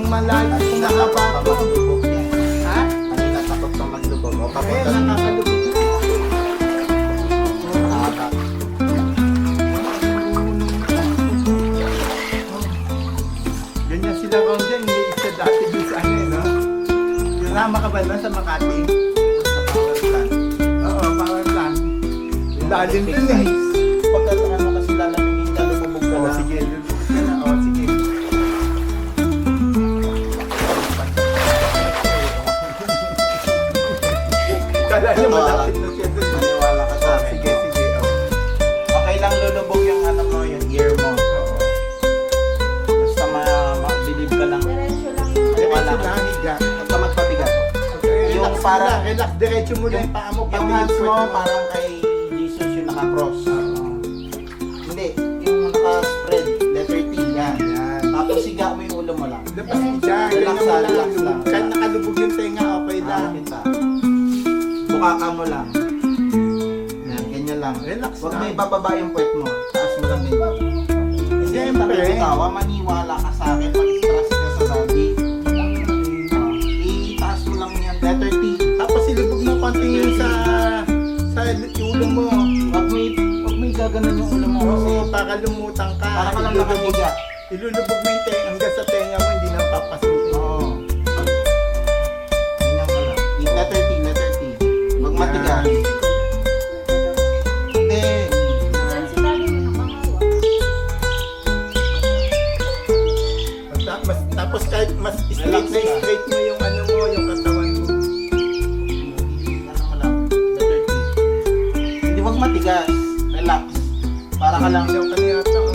Yung malayo kung nakabato. Ha? Kanina takot kang maglubog. O, Eh, papunta na. nakakalubog. Ganyan sila kung dyan, hindi isa dati dun sa ano, no? Nama ka ba na sa Makati? Sa power plant. Oo, power plant. Lalim din eh. Pagkataka mo kasi lalamigin ka, lumubog ka Oo, na. sige. Lulubog ka na. Oo, sige. Kala niya malapit na siya dun. Maniwala ka sa Oo, akin. sige, sige. Oo. Okay lang lulubog yung ano mo, yung ear mo. Oo. Basta ma-believe ka lang. Diretso lang. Diretso lang, higa. Huwag ka magpabigat. Okay, Yung relax parang- lang, relax. Diretso mo lang yung paa mo. Yung pati hands puwet mo parang kay Jesus yung naka-cross. Hindi, yung naka-spread, letter T, yan. Yan. Tapos siga mo yung ulo mo lang. Labas mo dyan. Relax ganyan mo lang, relax lang. Kahit nakalubog yung tenga, okay lang. Kita. Bukaka mo lang. Yan, ganyan lang. Relax Huwag lang. mo ibababa yung puwet mo. Taas mo lang ganyan. Siyempre. Tawa, maniwala ka sa akin pag stress ka sa daddy. Itaas mo lang yan, letter T. Tapos ilubog mo konti yung sa ulo mo. Huwag mo gaganon yung ulo mo kasi Oo, para lumutang ka. para ka lang nakahiga. Ilulubog mo yung tenga hanggang sa tenga mo, hindi na papasukin. Oo. Ganyan ka lang. Letter T, letter T. Huwag matigas. Hindi. Diyan si Daddy may nakahawak. Tapos kahit mas straight Relax na ka. straight mo yung ano mo, yung katawan mo. Ano mo lang. Letter T. Hindi, huwag matigas. Relax. Para ka lang. Ilaw ka na yata. Oh.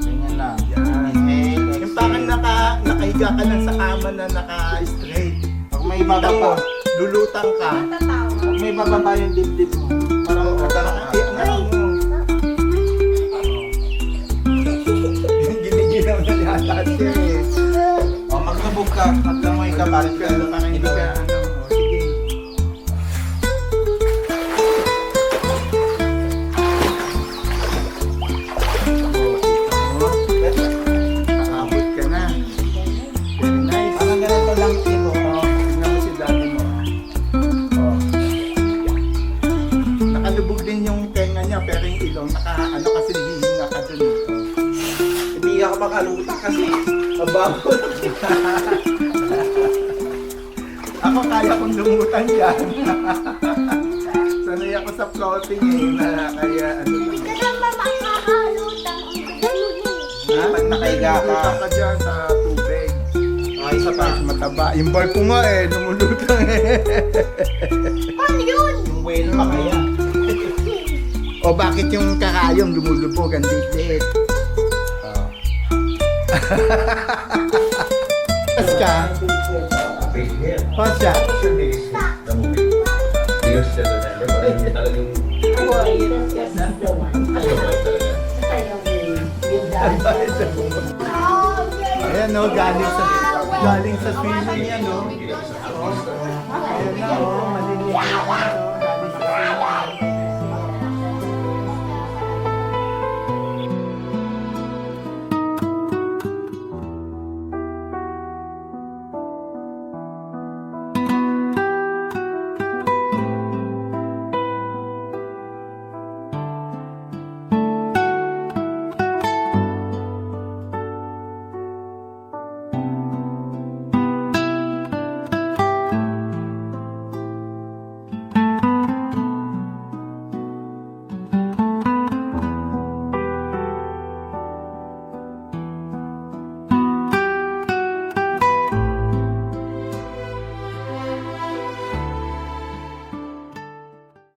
Ganyan lang. Yan. Inhale, Yung parang exhale. nakahiga ka lang sa kama na naka-straight. Huwag may Kita mo, bababa. lulutang ka. Matatawa. Huwag may bababa yung dibdib mo. Para Oo, magkatara parang ka. ano mo. Giniginaw na yata siya eh. O, maglubog ka. Maglamoy ka. Balik ka. Parang hindi ka ano. Oh, sige. Paabot ka na. Very nice. Parang ganito lang ito. Oh, tingnan mo si daddy mo. Oh. Nakalubog din yung tenga niya pero yung ilong ano kasi hihinga ka dun. Oh. Hindi ka makaluta kasi. Mabaho. Ako kaya kong lumutan dyan. Sanay ako sa floating eh na kaya ano Hindi ka naman makakalutang. Ang galing. Ha? Pag nakahiga ka. Lumulutang ka dyan sa tubig. Okay, isa pa. Mas mataba. Yung ball ko nga eh, lumulutang eh. Paano yun? Yung whale pa kaya. O bakit yung kakayong lumulubog ang liit? Pas ka? Pas siya? Ayan o, galing sa swimming yan o. Ayan na o, maliliit na o.